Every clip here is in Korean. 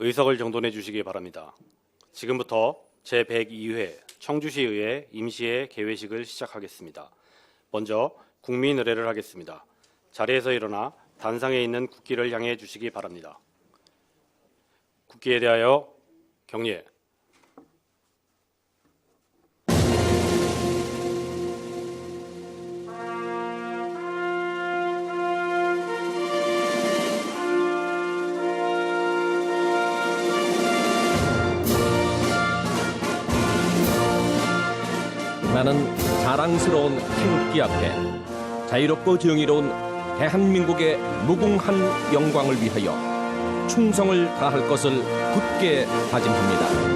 의석을 정돈해 주시기 바랍니다. 지금부터 제102회 청주시의회 임시회 개회식을 시작하겠습니다. 먼저 국민 의례를 하겠습니다. 자리에서 일어나 단상에 있는 국기를 향해 주시기 바랍니다. 국기에 대하여 경례. 나는 자랑스러운 태극기 앞에 자유롭고 정의로운 대한민국의 무궁한 영광을 위하여 충성을 다할 것을 굳게 다짐합니다.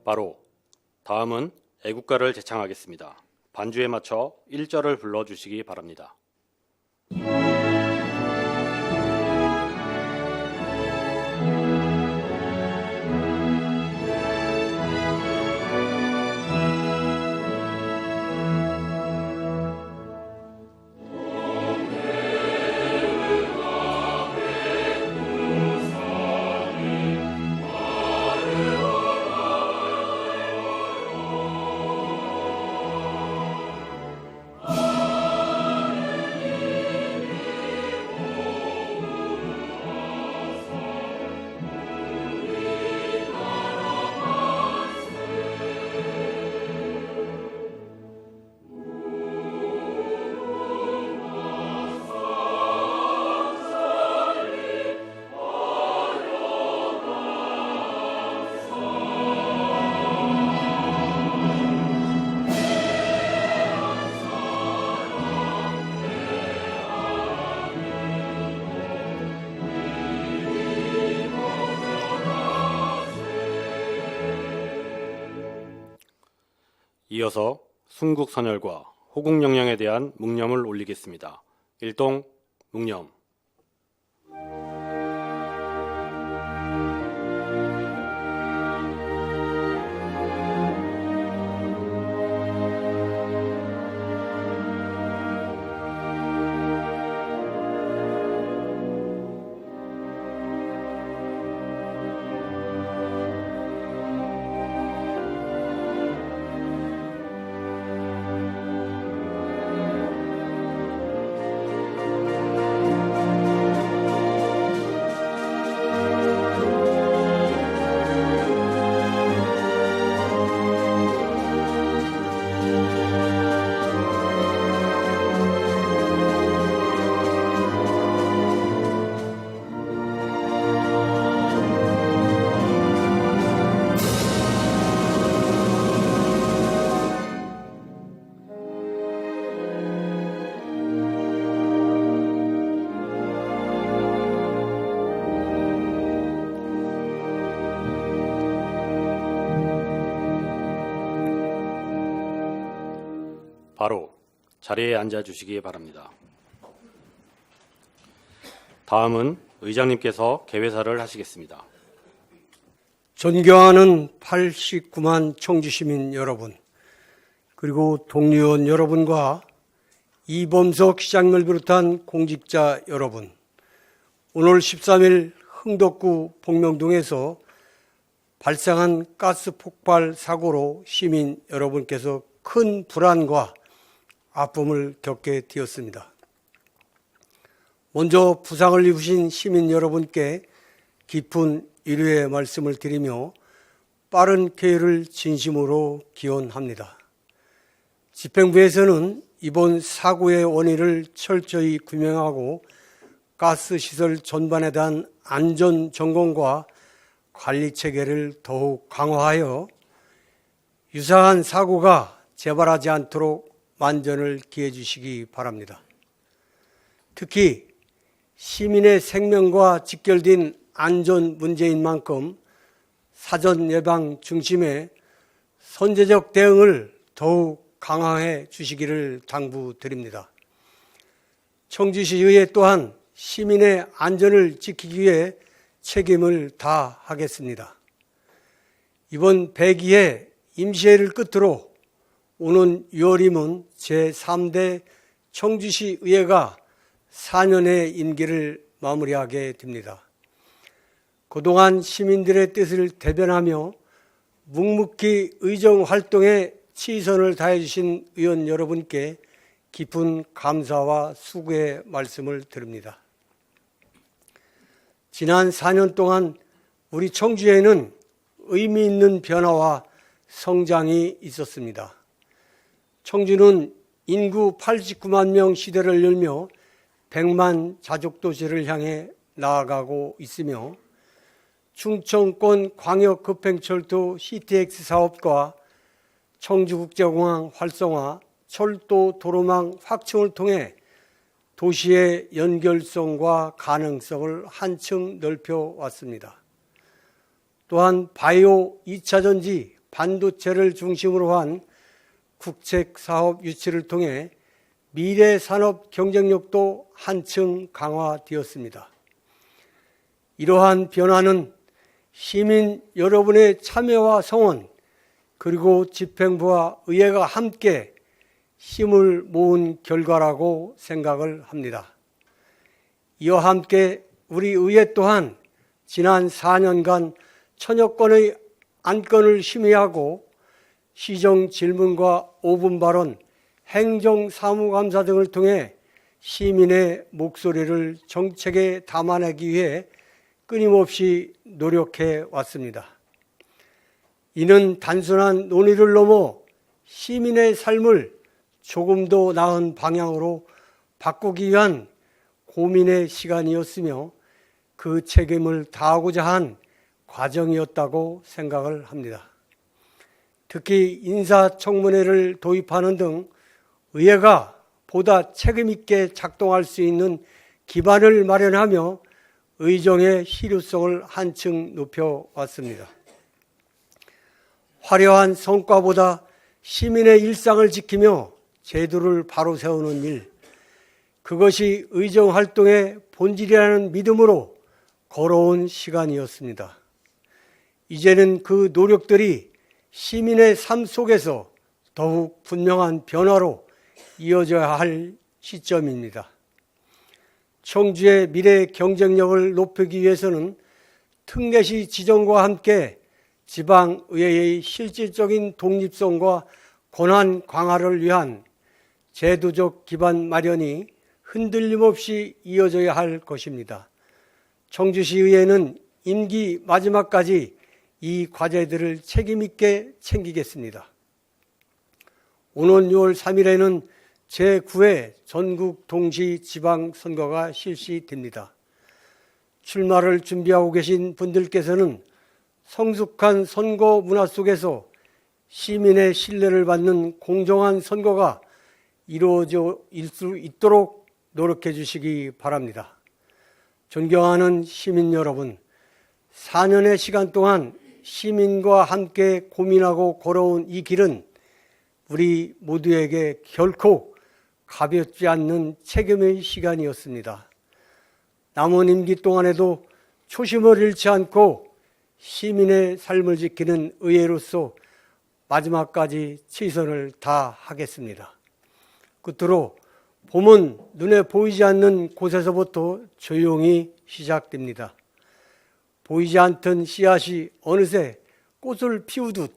바로 다음은 애국가를 제창하겠습니다. 반주에 맞춰 1절을 불러주시기 바랍니다. 이어서 순국선열과 호국영령에 대한 묵념을 올리겠습니다. 일동 묵념. 바로 자리에 앉아 주시기 바랍니다. 다음은 의장님께서 개회사를 하시겠습니다. 존경하는 89만 청주시민 여러분, 그리고 동료원 여러분과 이범석 시장님을 비롯한 공직자 여러분, 오늘 13일 흥덕구 복명동에서 발생한 가스 폭발 사고로 시민 여러분께서 큰 불안과 아픔을 겪게 되었습니다. 먼저 부상을 입으신 시민 여러분께 깊은 위로의 말씀을 드리며 빠른 쾌유를 진심으로 기원합니다. 집행부에서는 이번 사고의 원인을 철저히 규명하고 가스시설 전반에 대한 안전 점검과 관리 체계를 더욱 강화하여 유사한 사고가 재발하지 않도록 만전을 기해 주시기 바랍니다. 특히 시민의 생명과 직결된 안전 문제인 만큼 사전 예방 중심의 선제적 대응을 더욱 강화해 주시기를 당부드립니다. 청주시의회 또한 시민의 안전을 지키기 위해 책임을 다하겠습니다. 이번 102회 임시회를 끝으로 오는 6월이면 제3대 청주시 의회가 4년의 임기를 마무리하게 됩니다. 그동안 시민들의 뜻을 대변하며 묵묵히 의정활동에 최선을 다해 주신 의원 여러분께 깊은 감사와 수고의 말씀을 드립니다. 지난 4년 동안 우리 청주에는 의미 있는 변화와 성장이 있었습니다. 청주는 인구 89만 명 시대를 열며 100만 자족도시를 향해 나아가고 있으며 충청권 광역급행철도 CTX 사업과 청주국제공항 활성화, 철도 도로망 확충을 통해 도시의 연결성과 가능성을 한층 넓혀왔습니다. 또한 바이오 2차전지, 반도체를 중심으로 한 국책사업 유치를 통해 미래 산업 경쟁력도 한층 강화되었습니다. 이러한 변화는 시민 여러분의 참여와 성원, 그리고 집행부와 의회가 함께 힘을 모은 결과라고 생각을 합니다. 이와 함께 우리 의회 또한 지난 4년간 천여 건의 안건을 심의하고 시정 질문과 5분 발언, 행정사무감사 등을 통해 시민의 목소리를 정책에 담아내기 위해 끊임없이 노력해 왔습니다. 이는 단순한 논의를 넘어 시민의 삶을 조금 더 나은 방향으로 바꾸기 위한 고민의 시간이었으며 그 책임을 다하고자 한 과정이었다고 생각을 합니다. 특히 인사청문회를 도입하는 등 의회가 보다 책임있게 작동할 수 있는 기반을 마련하며 의정의 실효성을 한층 높여왔습니다. 화려한 성과보다 시민의 일상을 지키며 제도를 바로 세우는 일, 그것이 의정활동의 본질이라는 믿음으로 걸어온 시간이었습니다. 이제는 그 노력들이 시민의 삶 속에서 더욱 분명한 변화로 이어져야 할 시점입니다. 청주의 미래 경쟁력을 높이기 위해서는 특례시 지정과 함께 지방의회의 실질적인 독립성과 권한 강화를 위한 제도적 기반 마련이 흔들림 없이 이어져야 할 것입니다. 청주시의회는 임기 마지막까지 이 과제들을 책임있게 챙기겠습니다. 오는 6월 3일에는 제9회 전국 동시 지방선거가 실시됩니다. 출마를 준비하고 계신 분들께서는 성숙한 선거 문화 속에서 시민의 신뢰를 받는 공정한 선거가 이루어질 수 있도록 노력해 주시기 바랍니다. 존경하는 시민 여러분, 4년의 시간 동안 시민과 함께 고민하고 걸어온 이 길은 우리 모두에게 결코 가볍지 않는 책임의 시간이었습니다. 남은 임기 동안에도 초심을 잃지 않고 시민의 삶을 지키는 의회로서 마지막까지 최선을 다하겠습니다. 끝으로 봄은 눈에 보이지 않는 곳에서부터 조용히 시작됩니다. 보이지 않던 씨앗이 어느새 꽃을 피우듯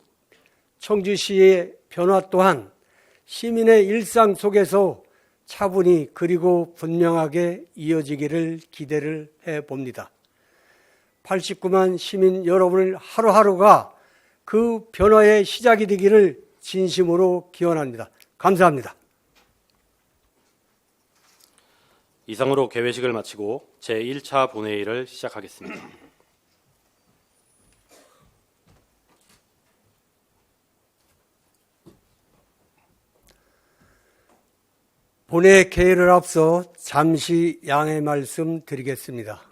청주시의 변화 또한 시민의 일상 속에서 차분히 그리고 분명하게 이어지기를 기대를 해봅니다. 89만 시민 여러분을 하루하루가 그 변화의 시작이 되기를 진심으로 기원합니다. 감사합니다. 이상으로 개회식을 마치고 제1차 본회의를 시작하겠습니다. 본회 개회를 앞서 잠시 양해 말씀 드리겠습니다.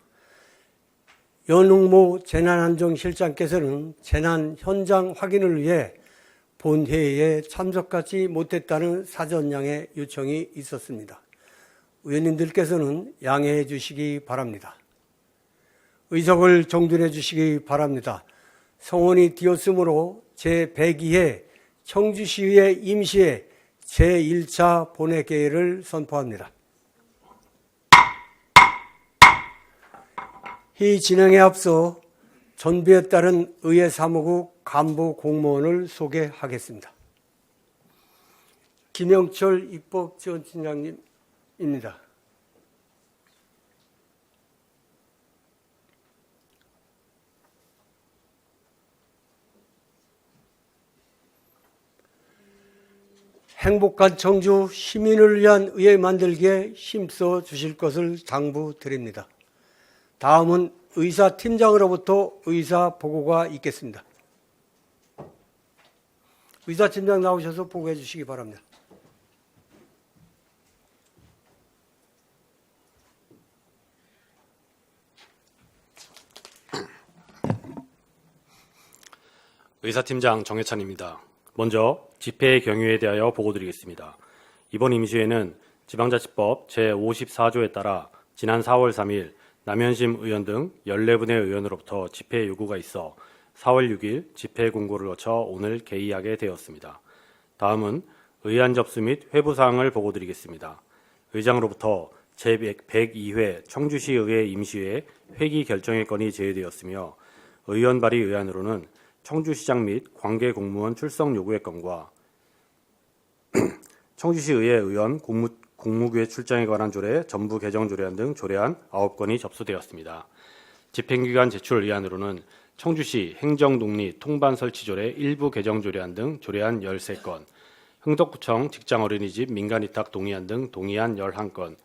연웅모 재난안전실장께서는 재난 현장 확인을 위해 본회의에 참석하지 못했다는 사전 양해 요청이 있었습니다. 의원님들께서는 양해해 주시기 바랍니다. 의석을 정돈해 주시기 바랍니다. 성원이 되었으므로 제102회 청주시의회 임시회 제1차 본회개를 선포합니다. 이 진행에 앞서 전비에 따른 의회 사무국 간부 공무원을 소개하겠습니다. 김영철 입법지원팀장님입니다. 행복한 청주 시민을 위한 의회 만들기에 힘써 주실 것을 당부드립니다. 다음은 의사팀장으로부터 의사 보고가 있겠습니다. 의사팀장 나오셔서 보고해 주시기 바랍니다. 의사팀장 정해찬입니다. 먼저 집회의 경위에 대하여 보고드리겠습니다. 이번 임시회는 지방자치법 제54조에 따라 지난 4월 3일 남현심 의원 등 14분의 의원으로부터 집회 요구가 있어 4월 6일 집회 공고를 거쳐 오늘 개의하게 되었습니다. 다음은 의안 접수 및 회부 사항을 보고드리겠습니다. 의장으로부터 제102회 청주시의회 임시회 회기 결정의 건이 제기되었으며 의원 발의 의안으로는 청주시장 및 관계 공무원 출석 요구의 건과 청주시의회 의원 공무교회 출장에 관한 조례, 전부 개정 조례안 등 조례안 9건이 접수되었습니다. 집행기관 제출 의안으로는 청주시 행정독립 통반 설치 조례 일부 개정 조례안 등 조례안 13건, 흥덕구청 직장어린이집 민간위탁 동의안 등 동의안 11건,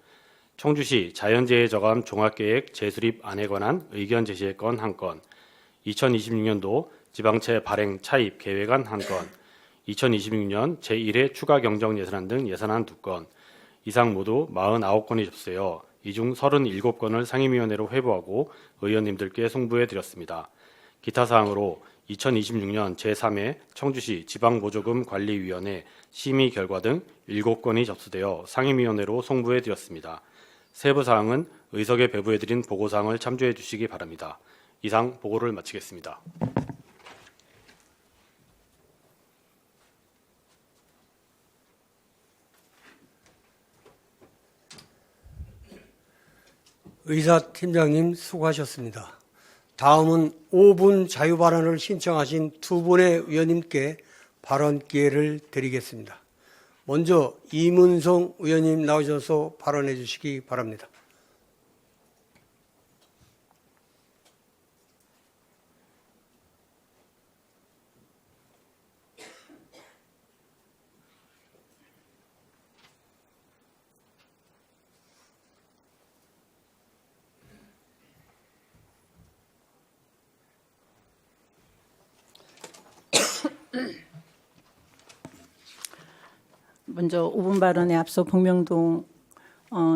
청주시 자연재해 저감 종합계획 재수립안에 관한 의견 제시의 건 1건, 2026년도 지방채 발행 차입 계획안 1건, 2026년 제1회 추가 경정 예산안 등 예산안 2건, 이상 모두 49건이 접수되어 이 중 37건을 상임위원회로 회부하고 의원님들께 송부해 드렸습니다. 기타 사항으로 2026년 제3회 청주시 지방보조금 관리위원회 심의 결과 등 7건이 접수되어 상임위원회로 송부해 드렸습니다. 세부 사항은 의석에 배부해 드린 보고사항을 참조해 주시기 바랍니다. 이상 보고를 마치겠습니다. 의사팀장님 수고하셨습니다. 다음은 5분 자유발언을 신청하신 두 분의 의원님께 발언 기회를 드리겠습니다. 먼저 이문성 의원님 나오셔서 발언해 주시기 바랍니다. 먼저 5분 발언에 앞서 복명동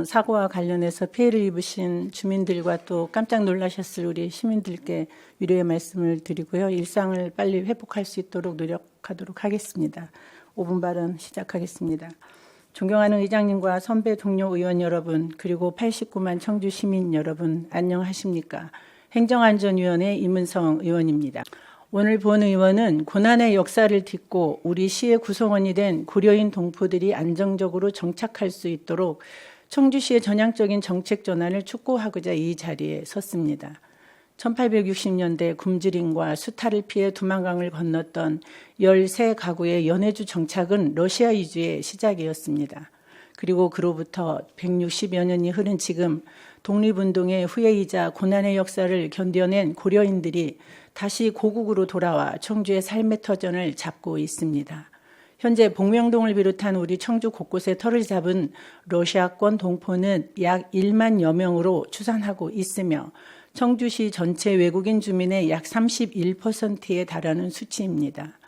사고와 관련해서 피해를 입으신 주민들과 또 깜짝 놀라셨을 우리 시민들께 위로의 말씀을 드리고요. 일상을 빨리 회복할 수 있도록 노력하도록 하겠습니다. 5분 발언 시작하겠습니다. 존경하는 의장님과 선배 동료 의원 여러분, 그리고 89만 청주 시민 여러분, 안녕하십니까? 행정안전위원회 이문성 의원입니다. 오늘 본 의원은 고난의 역사를 딛고 우리 시의 구성원이 된 고려인 동포들이 안정적으로 정착할 수 있도록 청주시의 전향적인 정책 전환을 촉구하고자 이 자리에 섰습니다. 1860년대 굶주림과 수탈을 피해 두만강을 건넜던 13가구의 연해주 정착은 러시아 이주의 시작이었습니다. 그리고 그로부터 160여 년이 흐른 지금 독립운동의 후예이자 고난의 역사를 견뎌낸 고려인들이 다시 고국으로 돌아와 청주의 삶의 터전을 잡고 있습니다. 현재 복명동을 비롯한 우리 청주 곳곳에 터를 잡은 러시아권 동포는 약 1만여 명으로 추산하고 있으며 청주시 전체 외국인 주민의 약 31%에 달하는 수치입니다.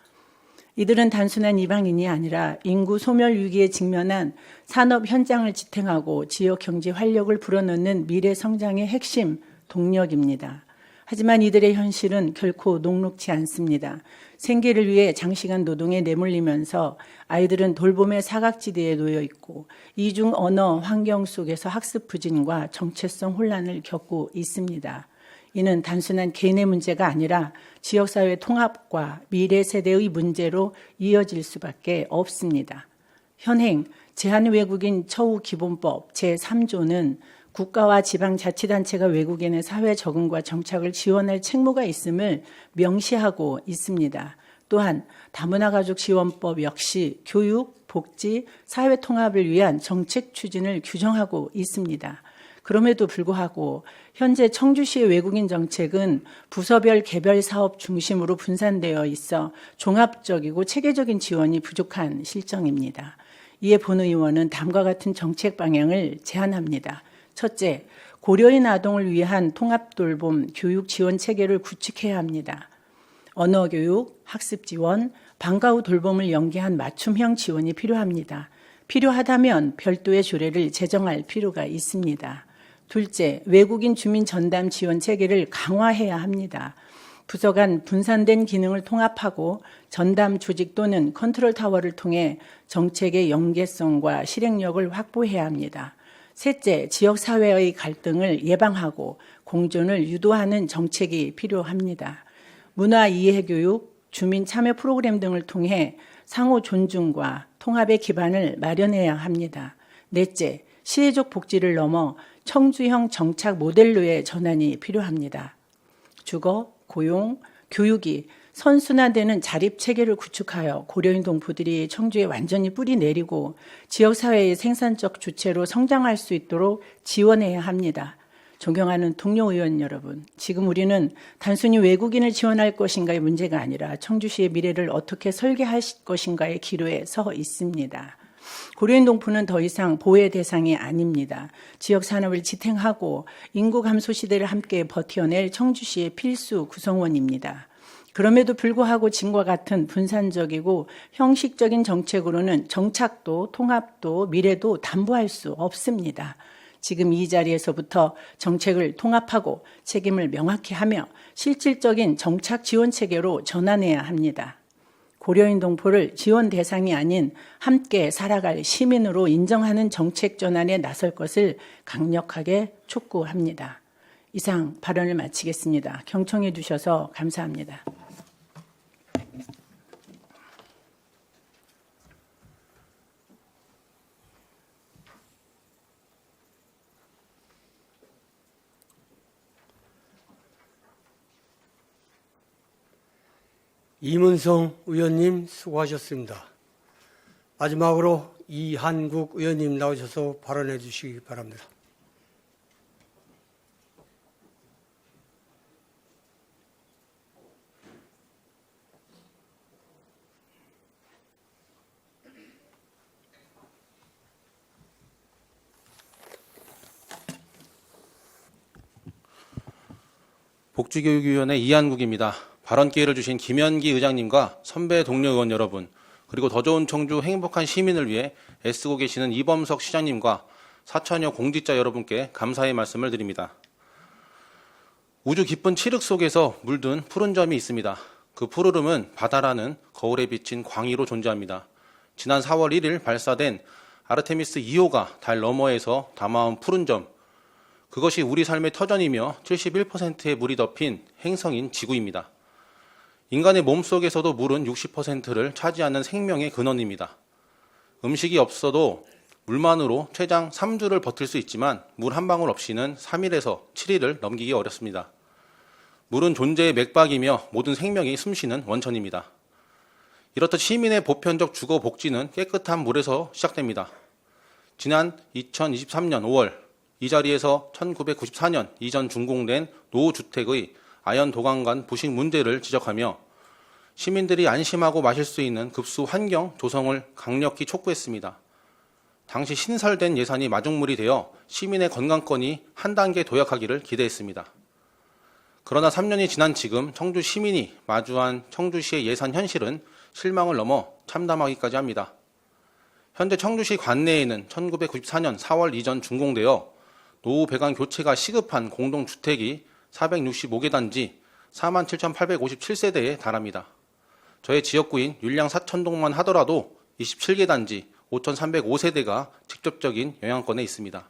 이들은 단순한 이방인이 아니라 인구 소멸 위기에 직면한 산업 현장을 지탱하고 지역 경제 활력을 불어넣는 미래 성장의 핵심 동력입니다. 하지만 이들의 현실은 결코 녹록지 않습니다. 생계를 위해 장시간 노동에 내몰리면서 아이들은 돌봄의 사각지대에 놓여 있고 이중 언어 환경 속에서 학습 부진과 정체성 혼란을 겪고 있습니다. 이는 단순한 개인의 문제가 아니라 지역사회 통합과 미래 세대의 문제로 이어질 수밖에 없습니다. 현행 제한외국인 처우기본법 제3조는 국가와 지방자치단체가 외국인의 사회 적응과 정착을 지원할 책무가 있음을 명시하고 있습니다. 또한 다문화가족지원법 역시 교육, 복지, 사회통합을 위한 정책 추진을 규정하고 있습니다. 그럼에도 불구하고 현재 청주시의 외국인 정책은 부서별 개별 사업 중심으로 분산되어 있어 종합적이고 체계적인 지원이 부족한 실정입니다. 이에 본 의원은 다음과 같은 정책 방향을 제안합니다. 첫째, 고려인 아동을 위한 통합돌봄 교육 지원 체계를 구축해야 합니다. 언어교육, 학습지원, 방과 후 돌봄을 연계한 맞춤형 지원이 필요합니다. 필요하다면 별도의 조례를 제정할 필요가 있습니다. 둘째, 외국인 주민 전담 지원 체계를 강화해야 합니다. 부서 간 분산된 기능을 통합하고 전담 조직 또는 컨트롤 타워를 통해 정책의 연계성과 실행력을 확보해야 합니다. 셋째, 지역사회의 갈등을 예방하고 공존을 유도하는 정책이 필요합니다. 문화 이해 교육, 주민 참여 프로그램 등을 통해 상호 존중과 통합의 기반을 마련해야 합니다. 넷째, 시혜적 복지를 넘어 청주형 정착 모델로의 전환이 필요합니다. 주거, 고용, 교육이 선순환되는 자립체계를 구축하여 고려인 동포들이 청주에 완전히 뿌리 내리고 지역사회의 생산적 주체로 성장할 수 있도록 지원해야 합니다. 존경하는 동료 의원 여러분, 지금 우리는 단순히 외국인을 지원할 것인가의 문제가 아니라 청주시의 미래를 어떻게 설계할 것인가의 기로에 서 있습니다. 고려인 동포는 더 이상 보호의 대상이 아닙니다. 지역 산업을 지탱하고 인구 감소 시대를 함께 버텨낼 청주시의 필수 구성원입니다. 그럼에도 불구하고 지금과 같은 분산적이고 형식적인 정책으로는 정착도, 통합도, 미래도 담보할 수 없습니다. 지금 이 자리에서부터 정책을 통합하고 책임을 명확히 하며 실질적인 정착 지원 체계로 전환해야 합니다. 고려인 동포를 지원 대상이 아닌 함께 살아갈 시민으로 인정하는 정책 전환에 나설 것을 강력하게 촉구합니다. 이상 발언을 마치겠습니다. 경청해 주셔서 감사합니다. 이문성 의원님 수고하셨습니다. 마지막으로 이한국 의원님 나오셔서 발언해 주시기 바랍니다. 복지교육위원회 이한국입니다. 발언 기회를 주신 김현기 의장님과 선배 동료 의원 여러분, 그리고 더 좋은 청주 행복한 시민을 위해 애쓰고 계시는 이범석 시장님과 사천여 공직자 여러분께 감사의 말씀을 드립니다. 우주 깊은 칠흑 속에서 물든 푸른 점이 있습니다. 그 푸르름은 바다라는 거울에 비친 광희로 존재합니다. 지난 4월 1일 발사된 아르테미스 2호가 달 너머에서 담아온 푸른 점, 그것이 우리 삶의 터전이며 71%의 물이 덮인 행성인 지구입니다. 인간의 몸속에서도 물은 60%를 차지하는 생명의 근원입니다. 음식이 없어도 물만으로 최장 3주를 버틸 수 있지만 물 한 방울 없이는 3일에서 7일을 넘기기 어렵습니다. 물은 존재의 맥박이며 모든 생명이 숨쉬는 원천입니다. 이렇듯 시민의 보편적 주거 복지는 깨끗한 물에서 시작됩니다. 지난 2023년 5월 이 자리에서 1994년 이전 준공된 노후주택의 아연 도강관 부식 문제를 지적하며 시민들이 안심하고 마실 수 있는 급수 환경 조성을 강력히 촉구했습니다. 당시 신설된 예산이 마중물이 되어 시민의 건강권이 한 단계 도약하기를 기대했습니다. 그러나 3년이 지난 지금 청주 시민이 마주한 청주시의 예산 현실은 실망을 넘어 참담하기까지 합니다. 현재 청주시 관내에는 1994년 4월 이전 준공되어 노후 배관 교체가 시급한 공동주택이 465개 단지 47,857세대에 달합니다. 저의 지역구인 율량 사천동만 하더라도 27개 단지 5,305세대가 직접적인 영향권에 있습니다.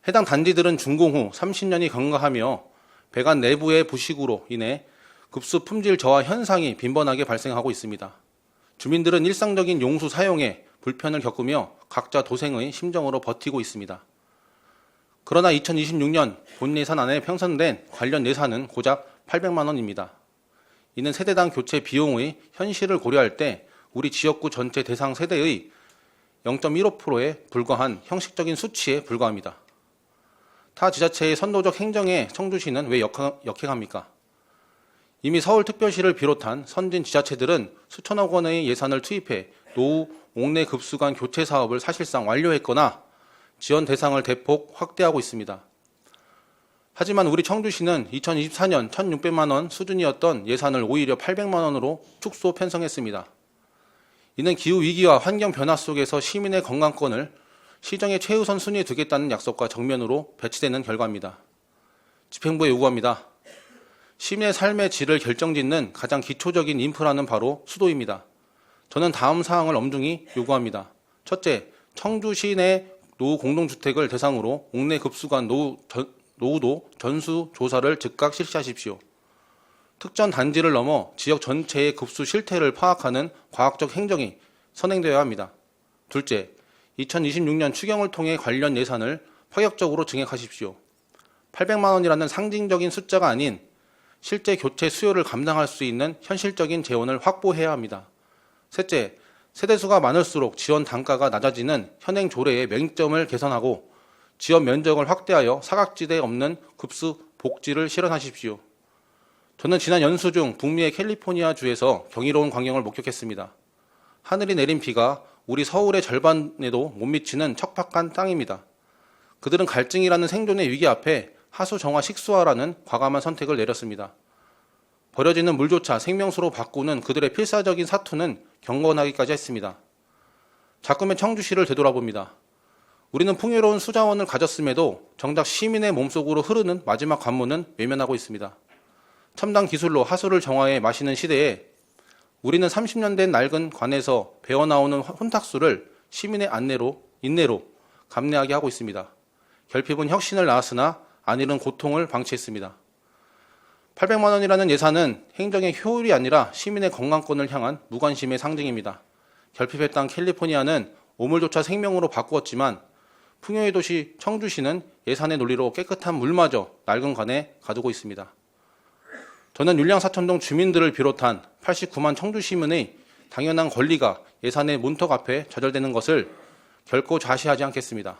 해당 단지들은 준공 후 30년이 경과하며 배관 내부의 부식으로 인해 급수 품질 저하 현상이 빈번하게 발생하고 있습니다. 주민들은 일상적인 용수 사용에 불편을 겪으며 각자 도생의 심정으로 버티고 있습니다. 그러나 2026년 본 예산 안에 편성된 관련 예산은 고작 800만 원입니다. 이는 세대당 교체 비용의 현실을 고려할 때 우리 지역구 전체 대상 세대의 0.15%에 불과한 형식적인 수치에 불과합니다. 타 지자체의 선도적 행정에 청주시는 왜 역행합니까? 이미 서울특별시를 비롯한 선진 지자체들은 수천억 원의 예산을 투입해 노후 옥내 급수관 교체 사업을 사실상 완료했거나 지원 대상을 대폭 확대하고 있습니다. 하지만 우리 청주시는 2024년 1,600만 원 수준이었던 예산을 오히려 800만 원으로 축소 편성했습니다. 이는 기후위기와 환경 변화 속에서 시민의 건강권을 시정의 최우선 순위에 두겠다는 약속과 정면으로 배치되는 결과입니다. 집행부에 요구합니다. 시민의 삶의 질을 결정짓는 가장 기초적인 인프라는 바로 수도입니다. 저는 다음 사항을 엄중히 요구합니다. 첫째, 청주시 내 노후 공동주택을 대상으로 옥내 급수관 노후도 전수 조사를 즉각 실시하십시오. 특정 단지를 넘어 지역 전체의 급수 실태를 파악하는 과학적 행정이 선행되어야 합니다. 둘째, 2026년 추경을 통해 관련 예산을 파격적으로 증액하십시오. 800만 원이라는 상징적인 숫자가 아닌 실제 교체 수요를 감당할 수 있는 현실적인 재원을 확보해야 합니다. 셋째, 세대수가 많을수록 지원 단가가 낮아지는 현행 조례의 맹점을 개선하고 지원 면적을 확대하여 사각지대 없는 급수 복지를 실현하십시오. 저는 지난 연수 중 북미의 캘리포니아 주에서 경이로운 광경을 목격했습니다. 하늘이 내린 비가 우리 서울의 절반에도 못 미치는 척박한 땅입니다. 그들은 갈증이라는 생존의 위기 앞에 하수 정화 식수화라는 과감한 선택을 내렸습니다. 버려지는 물조차 생명수로 바꾸는 그들의 필사적인 사투는 경건하기까지 했습니다. 자꾸만 청주시를 되돌아봅니다. 우리는 풍요로운 수자원을 가졌음에도 정작 시민의 몸속으로 흐르는 마지막 관문은 외면하고 있습니다. 첨단 기술로 하수를 정화해 마시는 시대에 우리는 30년 된 낡은 관에서 배어나오는 혼탁수를 시민의 인내로 감내하게 하고 있습니다. 결핍은 혁신을 낳았으나 안일은 고통을 방치했습니다. 800만 원이라는 예산은 행정의 효율이 아니라 시민의 건강권을 향한 무관심의 상징입니다. 결핍했던 캘리포니아는 오물조차 생명으로 바꾸었지만 풍요의 도시 청주시는 예산의 논리로 깨끗한 물마저 낡은 관에 가두고 있습니다. 저는 율량사천동 주민들을 비롯한 89만 청주시민의 당연한 권리가 예산의 문턱 앞에 좌절되는 것을 결코 좌시하지 않겠습니다.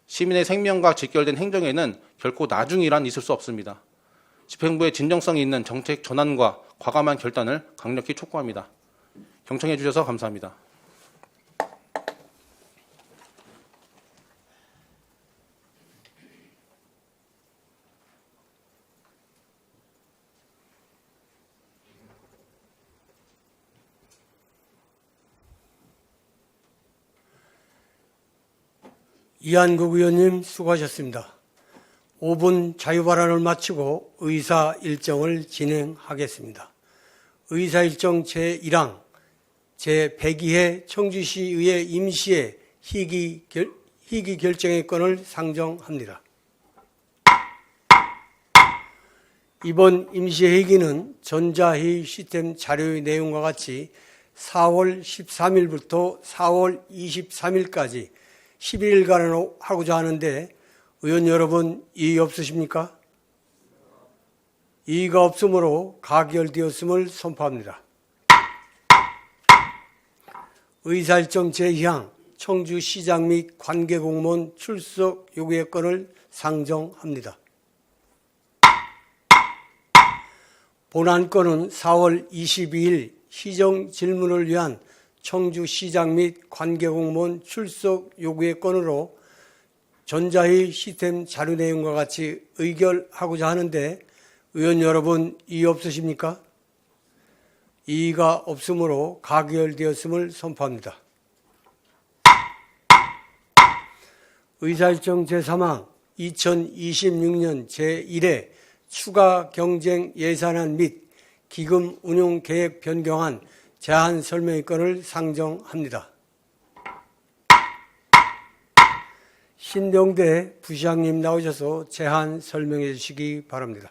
시민의 생명과 직결된 행정에는 결코 나중이란 있을 수 없습니다. 집행부의 진정성이 있는 정책 전환과 과감한 결단을 강력히 촉구합니다. 경청해 주셔서 감사합니다. 이한국 의원님 수고하셨습니다. 5분 자유발언을 마치고 의사 일정을 진행하겠습니다. 의사 일정 제1항 제102회 청주시의회 임시회 희귀 결정의 건을 상정합니다. 이번 임시회기는 전자회의 시스템 자료의 내용과 같이 4월 13일부터 4월 23일까지 11일간으로 하고자 하는데 의원 여러분 이의 없으십니까? 이의가 없으므로 가결되었음을 선포합니다. 의사일정 제2항 청주시장 및 관계공무원 출석 요구의 건을 상정합니다. 본안건은 4월 22일 시정질문을 위한 청주시장 및 관계공무원 출석 요구의 건으로 전자회의 시스템 자료 내용과 같이 의결하고자 하는데 의원 여러분 이의 없으십니까? 이의가 없으므로 가결되었음을 선포합니다. 의사일정 제3항 2026년 제1회 추가 경쟁 예산안 및 기금 운용 계획 변경안 제한 설명의 건을 상정합니다. 신병대 부시장님 나오셔서 제한 설명해 주시기 바랍니다.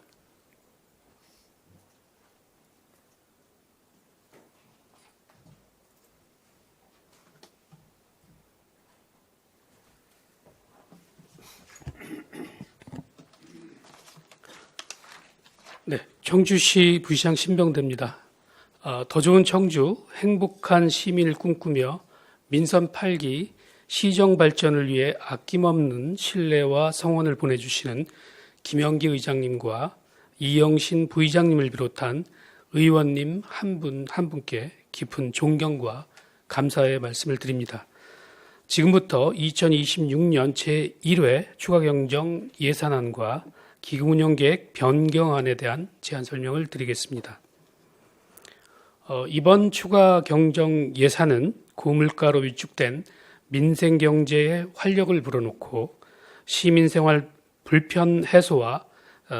청주시 부시장 신병대입니다. 더 좋은 청주, 행복한 시민을 꿈꾸며 민선 8기 시정 발전을 위해 아낌없는 신뢰와 성원을 보내주시는 김영기 의장님과 이영신 부의장님을 비롯한 의원님 한 분 한 분께 깊은 존경과 감사의 말씀을 드립니다. 지금부터 2026년 제1회 추가경정 예산안과 기금운영계획 변경안에 대한 제안 설명을 드리겠습니다. 이번 추가경정 예산은 고물가로 위축된 민생경제에 활력을 불어넣고 시민생활 불편 해소와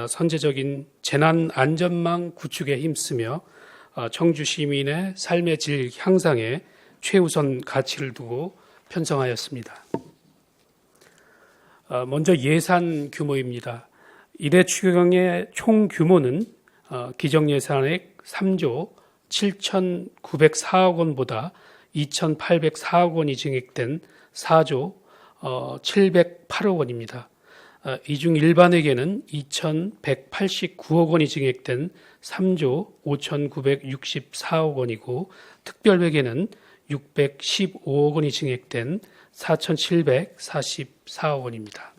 선제적인 재난안전망 구축에 힘쓰며 청주 시민의 삶의 질 향상에 최우선 가치를 두고 편성하였습니다. 먼저 예산 규모입니다. 이대 추경의 총 규모는 기정예산액 3조 7,904억 원보다 2,804억 원이 증액된 4조 708억 원입니다. 이 중 일반에게는 2,189억 원이 증액된 3조 5,964억 원이고 특별회계는 615억 원이 증액된 4,744억 원입니다.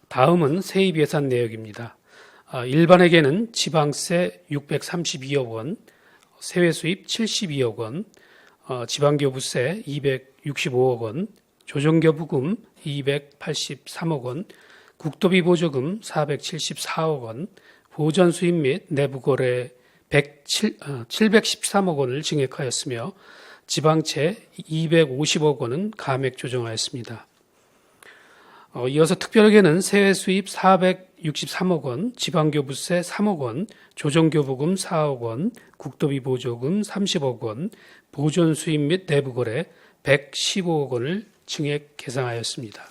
다음은 세입 예산 내역입니다. 일반에게는 지방세 632억 원, 세외수입 72억 원, 지방교부세 265억 원, 조정교부금 283억 원, 국도비 보조금 474억 원, 보전수입 및 내부거래 713억 원을 증액하였으며 지방채 250억 원은 감액 조정하였습니다. 이어서 특별회계는 세외수입 463억 원, 지방교부세 3억 원, 조정교부금 4억 원, 국도비 보조금 30억 원, 보존수입 및 내부거래 115억 원을 증액 계상하였습니다.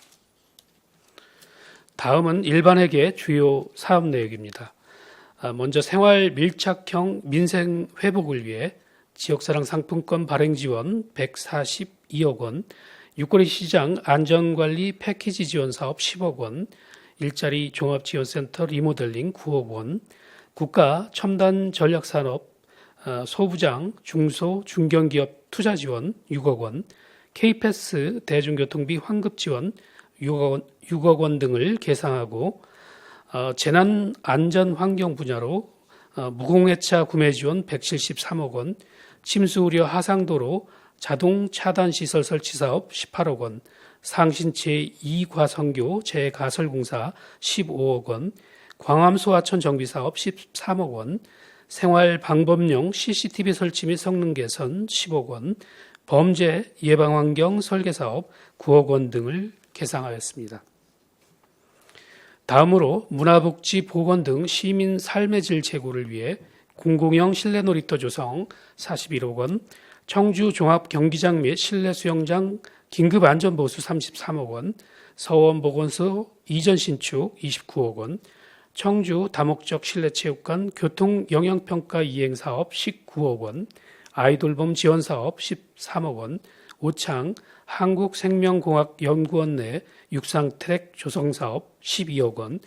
다음은 일반회계 주요 사업 내역입니다. 먼저 생활 밀착형 민생 회복을 위해 지역사랑 상품권 발행 지원 142억 원, 육거리 시장 안전관리 패키지 지원 사업 10억 원, 일자리 종합지원센터 리모델링 9억 원, 국가 첨단 전략산업 소부장 중소 중견기업 투자 지원 6억 원, K패스 대중교통비 환급 지원 6억 원 등을 계상하고 재난 안전 환경 분야로 무공해차 구매 지원 173억 원, 침수 우려 하상도로 자동 차단 시설 설치 사업 18억 원, 상신 제2과선교 재가설공사 15억 원, 광암 소하천 정비 사업 13억 원, 생활 방범용 CCTV 설치 및 성능 개선 10억 원, 범죄 예방 환경 설계 사업 9억 원 등을 계상하였습니다. 다음으로 문화복지 보건 등 시민 삶의 질 제고를 위해 공공형 실내 놀이터 조성 41억 원, 청주 종합 경기장 및 실내 수영장 긴급 안전 보수 33억 원, 서원 보건소 이전 신축 29억 원, 청주 다목적 실내 체육관 교통 영향평가 이행 사업 19억 원, 아이돌봄 지원 사업 13억 원, 오창 한국생명공학연구원 내 육상 트랙 조성 사업 12억 원,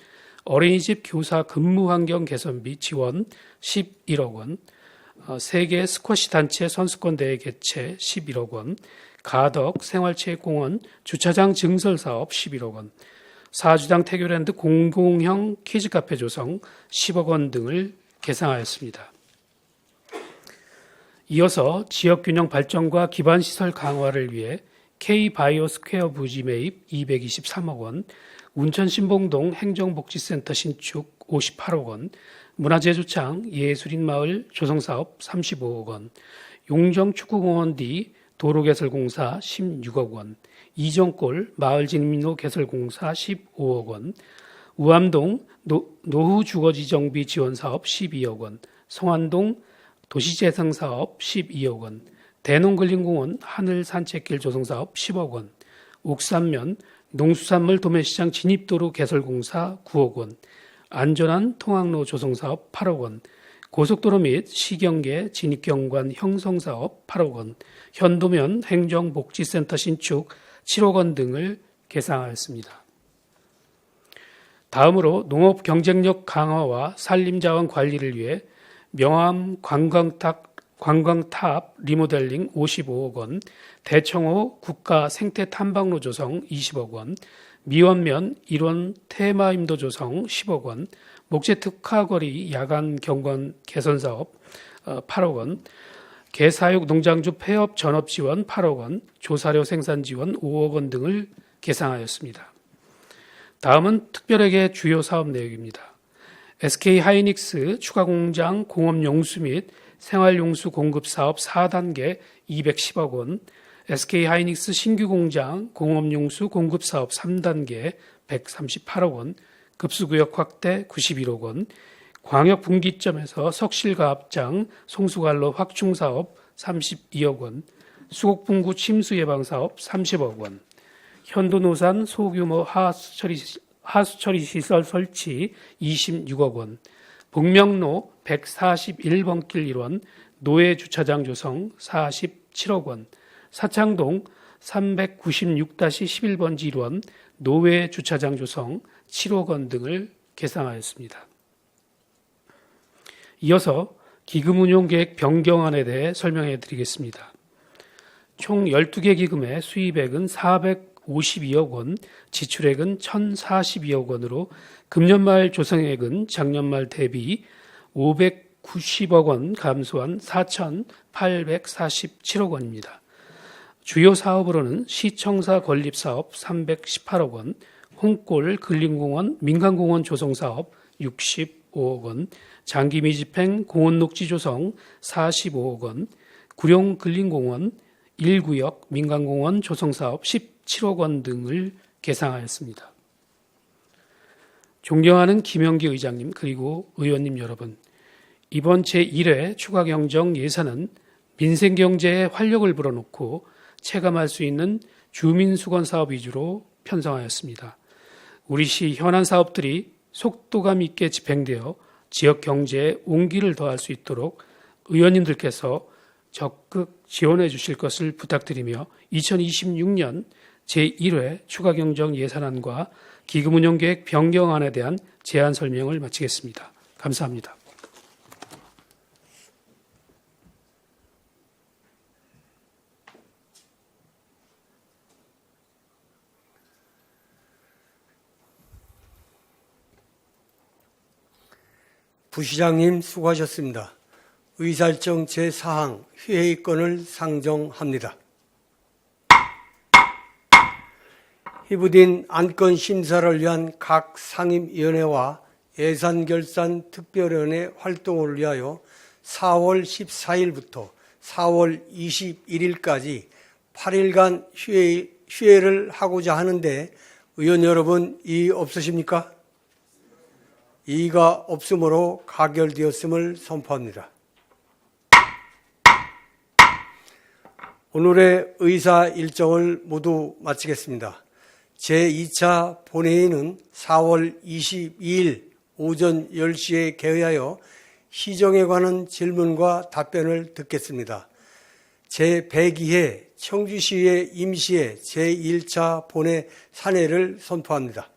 어린이집 교사 근무 환경 개선비 지원 11억 원, 세계 스쿼시 단체 선수권 대회 개최 11억 원, 가덕 생활체육공원 주차장 증설 사업 11억 원, 사주당 태교랜드 공공형 키즈카페 조성 10억 원 등을 계상하였습니다. 이어서 지역균형 발전과 기반시설 강화를 위해 K바이오스퀘어 부지 매입 223억 원, 운천신봉동 행정복지센터 신축 58억 원, 문화제조창 예술인마을 조성사업 35억 원, 용정축구공원 뒤 도로개설공사 16억 원, 이정골 마을진입로 개설공사 15억 원, 우암동 노후주거지정비 지원사업 12억 원, 성안동 도시재생사업 12억 원, 대농근린공원 하늘산책길 조성사업 10억 원, 옥산면 농수산물 도매시장 진입도로 개설공사 9억 원, 안전한 통학로 조성사업 8억 원, 고속도로 및 시경계 진입경관 형성사업 8억 원, 현도면 행정복지센터 신축 7억 원 등을 계상하였습니다. 다음으로 농업 경쟁력 강화와 산림자원 관리를 위해 명암 관광탑 리모델링 55억 원, 대청호 국가 생태 탐방로 조성 20억 원, 미원면 일원 테마임도 조성 10억 원, 목재 특화거리 야간 경관 개선 사업 8억 원, 개사육 농장주 폐업 전업 지원 8억 원, 조사료 생산 지원 5억 원 등을 계상하였습니다. 다음은 특별하게 주요 사업 내역입니다. SK 하이닉스 추가 공장 공업 용수 및 생활용수 공급 사업 4단계 210억 원, SK 하이닉스 신규 공장 공업 용수 공급 사업 3단계 138억 원, 급수구역 확대 91억 원, 광역 분기점에서 석실가압장 송수관로 확충 사업 32억 원, 수곡분구 침수 예방 사업 30억 원, 현도노산 소규모 하수처리 시설 설치 26억 원, 북명로 141번 길 일원 노예 주차장 조성 47억 원, 사창동 396-11번지 일원 노예 주차장 조성 7억 원 등을 계상하였습니다. 이어서 기금 운용 계획 변경안에 대해 설명해 드리겠습니다. 총 12개 기금의 수입액은 452억 원, 지출액은 1,042억 원으로 금년 말 조성액은 작년 말 대비 590억 원 감소한 4,847억 원입니다. 주요 사업으로는 시청사 건립사업 318억 원, 홍골 근린공원 민간공원 조성사업 65억 원, 장기미집행 공원녹지 조성 45억 원, 구룡 근린공원 1구역 민간공원 조성사업 17억 원 등을 계상하였습니다. 존경하는 김영기 의장님 그리고 의원님 여러분, 이번 제1회 추가경정 예산은 민생경제에 활력을 불어넣고 체감할 수 있는 주민수건사업 위주로 편성하였습니다. 우리 시 현안 사업들이 속도감 있게 집행되어 지역 경제에 온기를 더할 수 있도록 의원님들께서 적극 지원해 주실 것을 부탁드리며 2026년 제1회 추가경정 예산안과 기금운용계획 변경안에 대한 제안 설명을 마치겠습니다. 감사합니다. 부시장님 수고하셨습니다. 의사일정 제4항 회의권을 상정합니다. 희부된 안건 심사를 위한 각 상임위원회와 예산결산특별위원회 활동을 위하여 4월 14일부터 4월 21일까지 8일간 휴회를 하고자 하는데 의원 여러분 이의 없으십니까? 이의가 없으므로 가결되었음을 선포합니다. 오늘의 의사 일정을 모두 마치겠습니다. 제2차 본회의는 4월 22일 오전 10시에 개회하여 시정에 관한 질문과 답변을 듣겠습니다. 제102회 청주시의 임시회 제1차 본회 산회를 선포합니다.